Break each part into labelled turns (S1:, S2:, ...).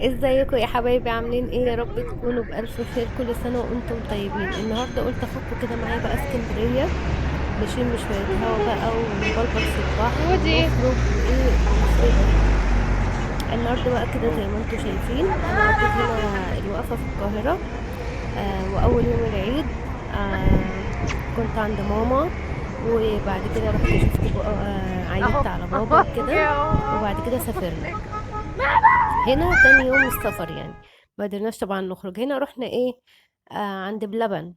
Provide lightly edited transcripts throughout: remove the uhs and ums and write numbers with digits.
S1: ازيكم يا حبايبي؟ عاملين ايه؟ يا رب تكونوا بألف خير. كل سنة وانتم طيبين. النهاردة قلت اخدكم كده معايا بقى اسكندرية، نشم شوية هوا بقى ونبلبط في البحر
S2: ودي.
S1: ونخرج وايه ونفرده. النهاردة بقى كده زي ما انتم شايفين انا قضيت هنا الوقفة في القاهرة. واول يوم العيد كنت عند ماما، وبعد كده رحت شفت بقى
S2: اهو
S1: عيدت على بابا
S2: اهو
S1: وكده. وبعد كده سافرنا هنا تاني يوم السفر يعني. ما قدرناش طبعا نخرج هنا. رحنا ايه؟ عند بلبن.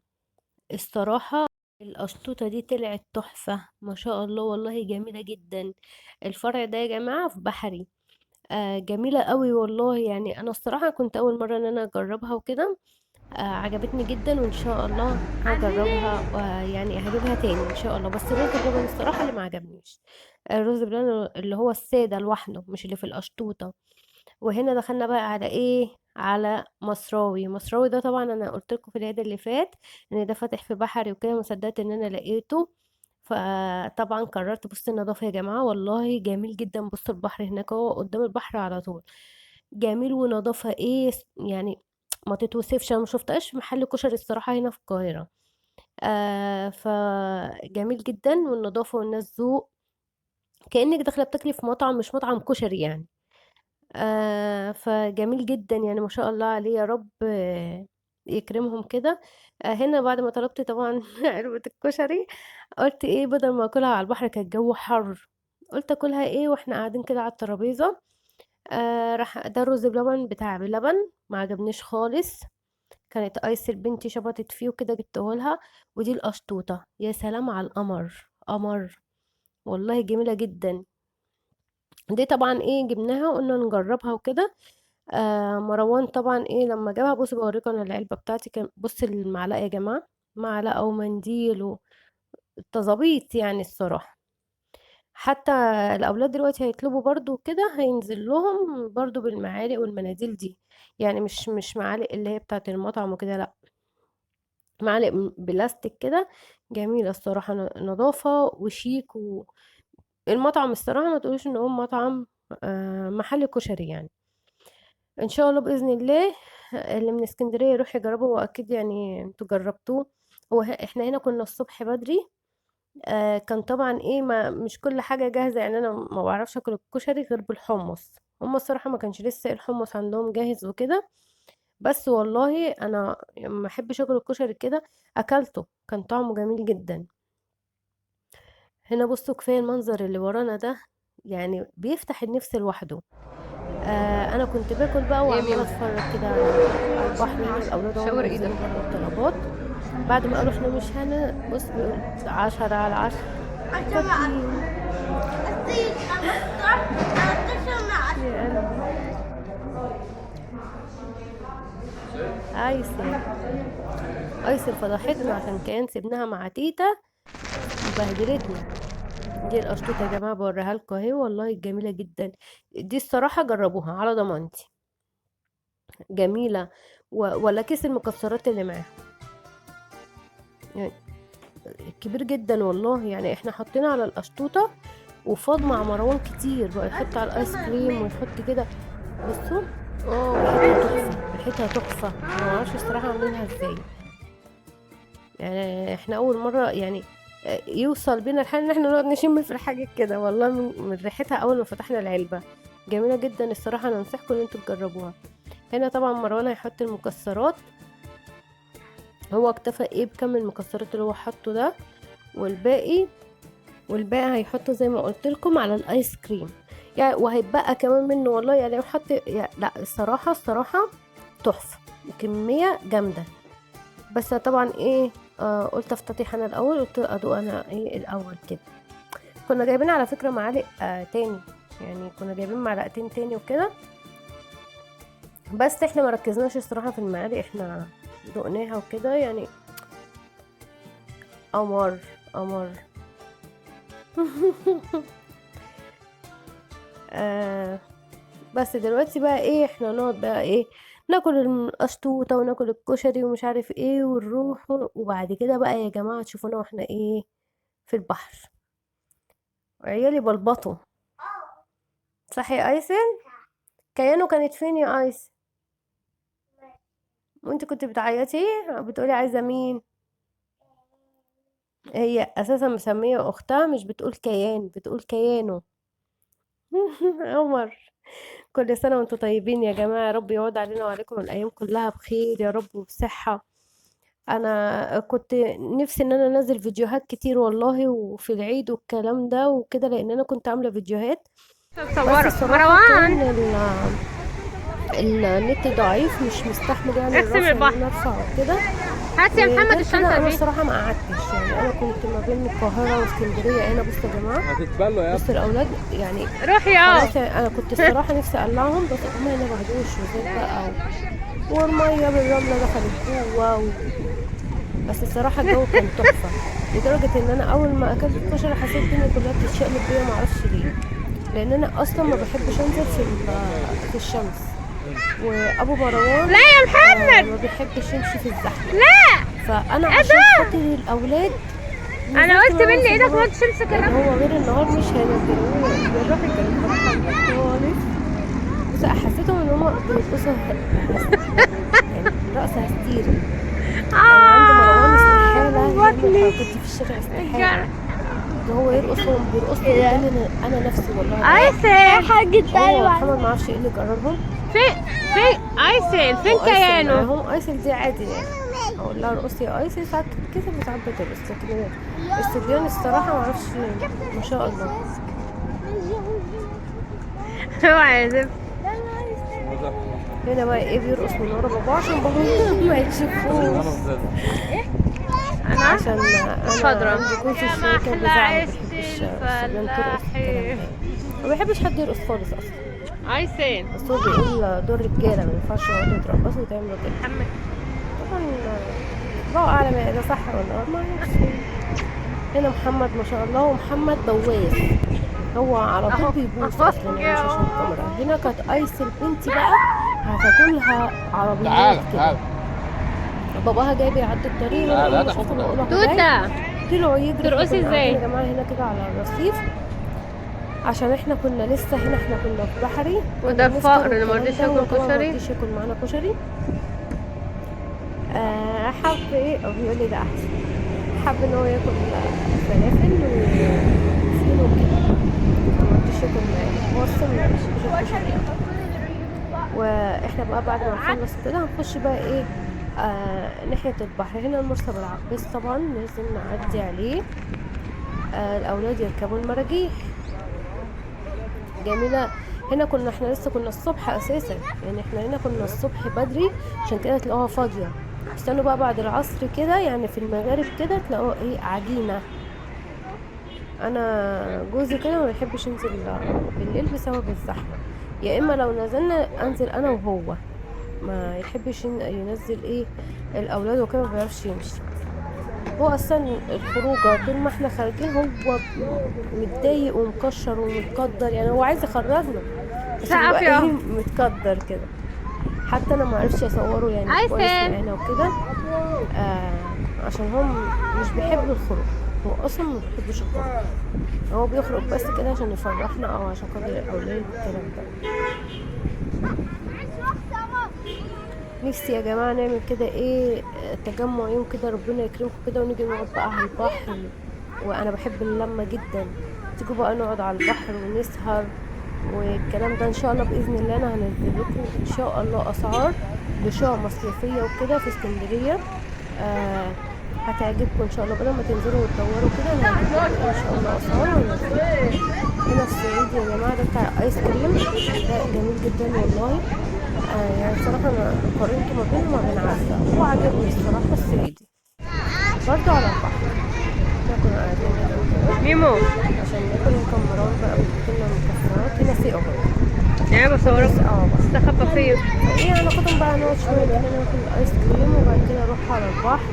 S1: الصراحة القشطوطة دي طلعت تحفة ما شاء الله، والله جميلة جدا. الفرع ده يا جماعة في بحري. جميلة قوي والله. يعني انا الصراحة كنت اول مرة ان انا اجربها وكده. عجبتني جدا وان شاء الله هجربها، ويعني هجيبها تاني ان شاء الله. بس الرز بلبن الصراحة اللي ما عجبنيش. الرز بلبن اللي هو السادة لوحده، مش اللي في القشطوطة. وهنا دخلنا بقى على ايه؟ على مصراوي. مصراوي ده طبعا انا قلت لكم في العيد اللي فات ان ده فاتح في بحري وكده، ما صدقت ان انا لقيته. فطبعا قررت. بص النظافه يا جماعه والله جميل جدا. بص البحر هناك هو قدام البحر على طول. جميل ونظافه ايه يعني، ما تتوصفش. انا ما شفتهاش في محل كشري الصراحه هنا في القاهره. فجميل جدا، والنظافه والناس ذوق، كأنك داخله بتاكلي في مطعم مش مطعم كشري يعني. فجميل جدا يعني، ما شاء الله عليه. يا رب يكرمهم كده. هنا بعد ما طلبت طبعا علبة الكشري، قلت ايه بدل ما اكلها على البحر كان الجو حر، قلت اكلها ايه واحنا قاعدين كده على الترابيزة. راح ده الرز بلبن بتاع بلبن، ما عجبنيش خالص. كانت ايس البنتي شبطت فيه وكده جبته لها. ودي القشطوطة، يا سلام على القمر قمر، والله جميلة جدا. دي طبعا ايه جبناها وقلنا نجربها وكده. مروان طبعا ايه لما جابها. بص بوريكم انا العلبه بتاعتي كان. بص المعلقه يا جماعه، معلقه ومنديل وتظابيط يعني الصراحه. حتى الاولاد دلوقتي هيطلبوا برضو كده، هينزل لهم برضو بالمعالق والمناديل دي. يعني مش معالق اللي هي بتاعت المطعم وكده، لا، معالق بلاستيك كده. جميله الصراحه، نظافه وشيك. والمطعم الصراحه ما تقولوش ان هو مطعم، محل كشري يعني. ان شاء الله باذن الله اللي من اسكندريه يروح يجربه، واكيد يعني انتوا جربتوه. احنا هنا كنا الصبح بدري. كان طبعا ايه ما مش كل حاجه جاهزه يعني. انا ما بعرفش اكل الكشري غير بالحمص. هم الصراحه ما كانش لسه الحمص عندهم جاهز وكده. بس والله انا ما احبش اكل الكشري كده. اكلته كان طعمه جميل جدا. هنا بصوا كفايه المنظر اللي ورانا ده، يعني بيفتح النفس لوحده. انا كنت باكل بقى
S2: يا
S1: وعماله
S2: ميمو.
S1: اتفرج كده على البحر هنا. والاولاد اهو
S2: شاور ايدك.
S1: نزلوا بره الطلبات بعد ما قالوا احنا مش هنا. بص بيقول 10 على 10. فاكرين؟ يا قلبي. ايسن. ايسن فضحتنا عشان كان سيبناها مع تيتا وبهدلتنا. دي القشطوطه يا جماعه بوريها لكم اهي، والله جميله جدا. دي الصراحه جربوها على ضمانتي، جميله. ولا كيس المكسرات اللي معاها يعني كبير جدا والله. يعني احنا حطينا على القشطوطة وفاض مع مروان كتير بقى، يحط على الايس كريم ويحط كده. بصوا، ريحتها تحفة، ريحتها تحفة. انا معرفش الصراحة عاملينها ازاي. يعني احنا اول مرة يعني يوصل بينا الحال ان احنا نقعد نشم في الحاجة كده، والله من ريحتها اول ما فتحنا العلبة. جميلة جدا الصراحة، انا انصحكم ان انتوا تجربوها. هنا طبعا مروان هيحط المكسرات. هو اكتفى ايه بكم المكسرات اللي هو حطه ده. والباقي والباقي هيحطه زي ما قلت لكم على الايس كريم يعني. وهيبقى كمان منه والله يعني لو حط يعني. لا الصراحه الصراحه تحفه وكميه جامده. بس طبعا ايه، قلت افتتح انا الاول، قلت ادوق انا ايه الاول كده. كنا جايبين على فكره معالق تاني، يعني كنا جايبين معلقتين تاني وكده. بس احنا ما ركزناش الصراحه في المعالق، احنا دقناها وكده يعني. قمر قمر. آه بس دلوقتي بقى ايه، احنا نقعد بقى ايه، ناكل القشطوطة وناكل الكشري ومش عارف ايه ونروح. وبعد كده بقى يا جماعة تشوفونا واحنا ايه في البحر. عيالي بلبطوا. صح يا ايسن؟ كيانو كانت فين يا ايس؟ وانت كنت بتعيطي بتقولي عايزة مين؟ هي اساسا مسمية اختها مش بتقول كيان، بتقول كيانو. عمر، كل سنة وانتم طيبين يا جماعة، يا رب يعود علينا وعليكم الأيام كلها بخير يا رب وبصحة. أنا كنت نفسي إن أنا أنزل فيديوهات كتير والله، وفي العيد والكلام ده وكده، لأن أنا كنت عاملة فيديوهات، بس
S2: صورك
S1: الصراحة
S2: مروان.
S1: كان النت ضعيف مش مستحمل يعني
S2: اقسم
S1: الرفع إن
S2: البحر.
S1: أنا أرفع وكده.
S2: هات يا محمد
S1: وغير
S2: الشنطة
S1: كده أنا
S2: دي.
S1: الصراحة ما قعدتش، يعني أنا كنت ما بين القاهرة واسكندرية هنا. بصوا يا جماعة،
S3: هتتبلوا يا
S1: بص
S3: ابني.
S1: الأولاد يعني
S2: روحي
S1: خلاص، يعني أنا كنت الصراحة نفسي أقلعهم، بس هما هنا مهدوش وزيت بقى والمية بالرملة دخلت جوه بس الصراحة الجو كان تحفة، لدرجة ان انا اول ما اكلت الكشري حسيت الدنيا كلها بتتشقلب بيا، معرفش ليه، لان انا اصلا ما بحبش انزل في الشمس، وابو مروان
S2: لا يا محمد.
S1: ما بيحبش يمشي في الزحمة،
S2: لا.
S1: فانا
S2: ايه
S1: عشان
S2: ده؟
S1: خاطر الاولاد
S2: انا
S1: نزلت
S2: قلت
S1: معاهم
S2: باللي
S1: في
S2: ايدك ما
S1: النهار،
S2: تمسك
S1: لان هو
S2: الرقم.
S1: غير النهار مش هينزلوه بالراحة، كانت فرحانين خالص. بس حسيتهم ان هم بيرقصوا يعني رقص هستيري. انا عند مروان استحالة يعمل
S2: بطني.
S1: الحركات دي في الشارع، استحالة
S2: الجرح.
S1: ده هو يرقص، هو بيرقصوا قدامي أنا نفسي والله العظيم.
S2: ايسن حاجة
S1: هو محمد ما اعرفش ايه اللي جربهم،
S2: فين ايسن فين
S1: وايسل
S2: كيانو؟
S1: معاهم. ايسل دي عادي يعني، اقول لها ارقصي يا ايسل، ساعات تتكسف وساعات بترقص، لكن الصبيان الصراحة ما اعرفش، ما شاء الله.
S2: اوعى يا زفت.
S1: هنا بقى ايه بيرقص من ورا باباه عشان باباه ما يتشوفوش،
S2: انا
S1: عشان انا
S2: خضرة.
S1: عندي جوزي
S2: يا
S1: شويه كان
S2: محلى
S1: بيزعل، ما
S2: عيش
S1: بيحبش الصبيان ترقص الكلام
S2: الفلاحين.
S1: ده يعني، ما بيحبش حد يرقص خالص اصلا،
S2: ايسن
S1: بس هو بيقول دول رجاله ما ينفعش يقعدوا يترقصوا وتعملوا كده.
S2: محمد.
S1: طبعا الله اعلم يعني ده صح ولا غلط، ما اعرفش. هنا محمد ما شاء الله، ومحمد بواز، هو على طول
S2: اهو
S1: بيبوس
S2: اهو
S1: اصلا يعني مش عشان
S2: يا
S1: الكاميرا. هنا كانت ايس البنت بقى هتاكلها عربيات
S3: تعالى
S1: كده،
S3: تعالى
S1: باباها جاي بيعدي الطريق، وانا
S3: تعالى
S1: اول
S3: هات
S1: ما شفته
S3: اخوك ده.
S1: بقول له جاي،
S2: توتة.
S1: طلعوا يجري. احنا
S2: ترقصي
S1: كنا قاعدين يا
S2: ازاي؟
S1: جماعه هنا كده على الرصيف، عشان احنا كنا لسه هنا، احنا كنا في بحري، كنا
S2: وده
S1: بنفطر
S2: الفقر اللي
S1: والكلام
S2: مرضيش
S1: ده، هو
S2: ياكل
S1: طبعا
S2: كشري.
S1: مرضيش ياكل معانا كشري. حب ايه، او بيقول لي ده احسن، حب ان هو ياكل فلافل وفين وكده، فمرضيش ياكل معانا، هو اصلا ما بيحبش الكشري اوي. واحنا بقى بعد ما نخلص كده هنخش بقى ايه، ناحية البحر. هنا المرسى بالعباس طبعا لازم نعدي عليه، الأولاد يركبوا المراجيح جميلة. هنا كنا احنا لسه كنا الصبح أساسا، يعني احنا هنا كنا الصبح بدري، عشان كده تلاقوها فاضية. استنوا بقى بعد العصر كده، يعني في المغارب كده تلاقوها ايه عجينة. انا جوزي كده ما بيحبش ينزل بالليل بسبب الزحمة، يا اما لو نزلنا انزل انا وهو، ما يحبش ينزل ايه الاولاد وكده، ما بيعرفش يمشي. هو اصلا الخروجه طول ما احنا خارجين هو متضايق ومكشر ومتقدر، يعني هو عايز يخرجنا بس
S2: سقف
S1: بيبقى
S2: يا
S1: ايه متقدر كده. حتى انا ما عرفش اصوره يعني كويس
S2: ايسن.
S1: معانا وكده، عشان هم مش بيحب الخروج، هو اصلا ما بيحبش الخروج، هو بيخرج بس كده عشان يفرحنا او عشان خاطر الاولاد والكلام ده. نفسي يا جماعة نعمل كده ايه، تجمع يوم كده ربنا يكرمكم كده، ونيجي نقعد بقى على البحر، وانا بحب اللمة جدا، تيجوا بقى نقعد على البحر ونسهر والكلام ده. ان شاء الله باذن الله انا هنزل لكم ان شاء الله اسعار لشقق مصيفية وكده في اسكندرية، هتعجبكم ان شاء الله، بدل ما تنزلوا وتدوروا كده انا هجيب لكم ان شاء الله اسعار وانزل. هنا الصعيدي يا جماعة ده بتاع ايس كريم، ده جميل جدا والله. يعني بصراحة أنا قارنته ما بينه وما بين عزة، هو عجبني الصراحة الصعيدي، برضه على البحر. احنا كنا قاعدين هنا وكده
S2: ميمو.
S1: عشان ناكل، وكان مروان بقى بيحط لنا مكسرات، هنا سيقة برضه،
S2: يعني
S1: كله
S2: بصورك
S1: ساقع بحر.
S2: استخبى فيا.
S1: فايه هناخدهم بقى نقعد شوية كده ناكل ايس كريم، وبعد كده نروح على البحر،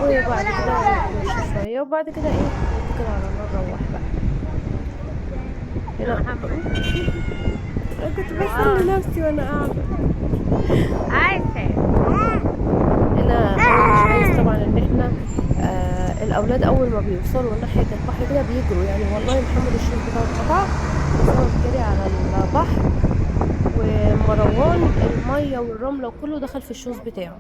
S1: وبعد كده نتمشى شوية، وبعد كده ايه نتكل على الله نروح بقى.
S2: يا
S1: هنا
S2: محمد.
S1: أنا كنت بسلي نفسي وانا قاعدة.
S2: ايسن.
S1: هنا هو مش عايز طبعا ان احنا الاولاد اول ما بيوصلوا ناحية البحر كده بيجروا، يعني والله محمد الشوز بتاعه اتقطع بسبب جري على البحر، ومروان الميه والرمله وكله دخل في الشوز بتاعه،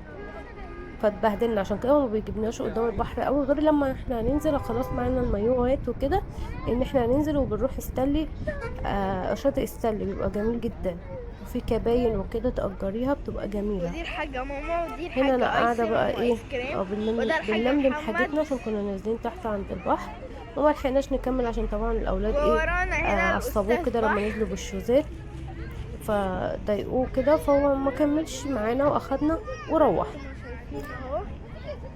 S1: فاتبهدلنا. عشان كده ما بيجيبناش قدام البحر قوي غير لما احنا هننزل خلاص معانا المايوهات وكده، ان احنا هننزل وبنروح ستانلي. شاطئ ستانلي بيبقى جميل جدا، وفي كباين وكده تأجريها بتبقى جميلة.
S2: ودي الحاجة ماما ودي
S1: هنا انا
S2: الحاجة ايس
S1: قاعدة
S2: كريم
S1: بقى ايه،
S2: وايس كريم.
S1: او
S2: وده الحاجة
S1: بنلملم
S2: محمد.
S1: حاجتنا عشان كنا نازلين تحت عند البحر، وما لحقناش نكمل عشان طبعا الاولاد ايه،
S2: وورانا هنا
S1: عصبوه
S2: الأستاذ
S1: كده لما
S2: بحر.
S1: نزلوا بالشوزات، فضايقوه كده، فهو ما كملش معانا واخدنا وروح.
S2: هما شايفين اهو.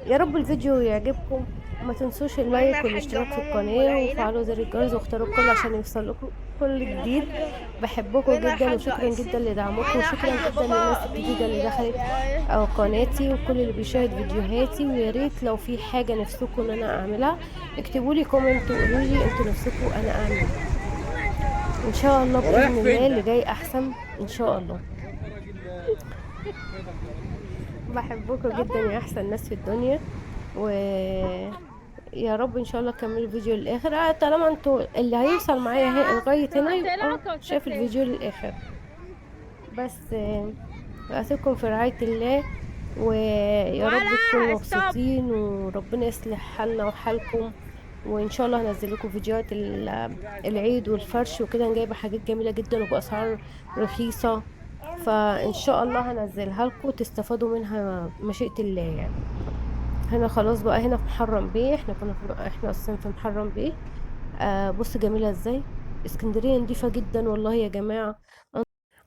S1: يا رب الفيديو يعجبكم، وما تنسوش
S2: وهنا
S1: اللايك
S2: الحاجة
S1: والاشتراك في
S2: ماما ام
S1: القناة
S2: العيلة.
S1: وفعلوا زر الجرس واختاروا الكل عشان يوصلكم كل
S2: هنا
S1: جديد.
S2: الحاجة.
S1: بحبكم
S2: وهنا
S1: جدا
S2: الحاجة
S1: وشكرا جدا
S2: ايسن.
S1: لدعمكم،
S2: وهنا
S1: وشكرا
S2: الحاج
S1: جدا للناس
S2: بابا
S1: الجديدة اللي دخلت قناتي، وكل اللي بيشاهد فيديوهاتي. ويا ريت لو في حاجة نفسكم ان انا اعملها اكتبوا لي كومنت وقولوا لي انتوا نفسكم انا اعمل ايه. ان شاء الله
S3: رايح
S1: باذن
S3: فين
S1: الله اللي
S3: ده؟
S1: جاي احسن ان شاء الله. بحبكم جدا يا احسن ناس في الدنيا، و يا رب ان شاء الله كملوا الفيديو للاخر. طالما انتوا اللي هيوصل معايا لغايه هنا يبقى شاف الفيديو للاخر. بس اسيبكم في رعايه الله، ويا رب تكونوا
S2: ولا ستوب.
S1: مبسوطين وربنا يصلح حالنا وحالكم. وان شاء الله هنزل لكم فيديوهات العيد والفرش وكده. أنا جايبه حاجات جميله جدا وباسعار رخيصه، فان شاء الله هنزلها لكم تستفادوا منها بمشيئه الله يعني. هنا خلاص بقى، هنا في محرم بيه، احنا كنا احنا اصلا في محرم بيه. بص جميلة ازاي، اسكندرية نضيفة جدا والله يا جماعة،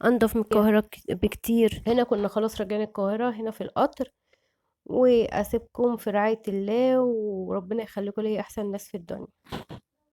S1: انضف من القاهرة بكتير. هنا كنا خلاص راجعين القاهرة هنا في القطر. واسيبكم في رعاية الله، وربنا يخليكم لي احسن ناس في الدنيا.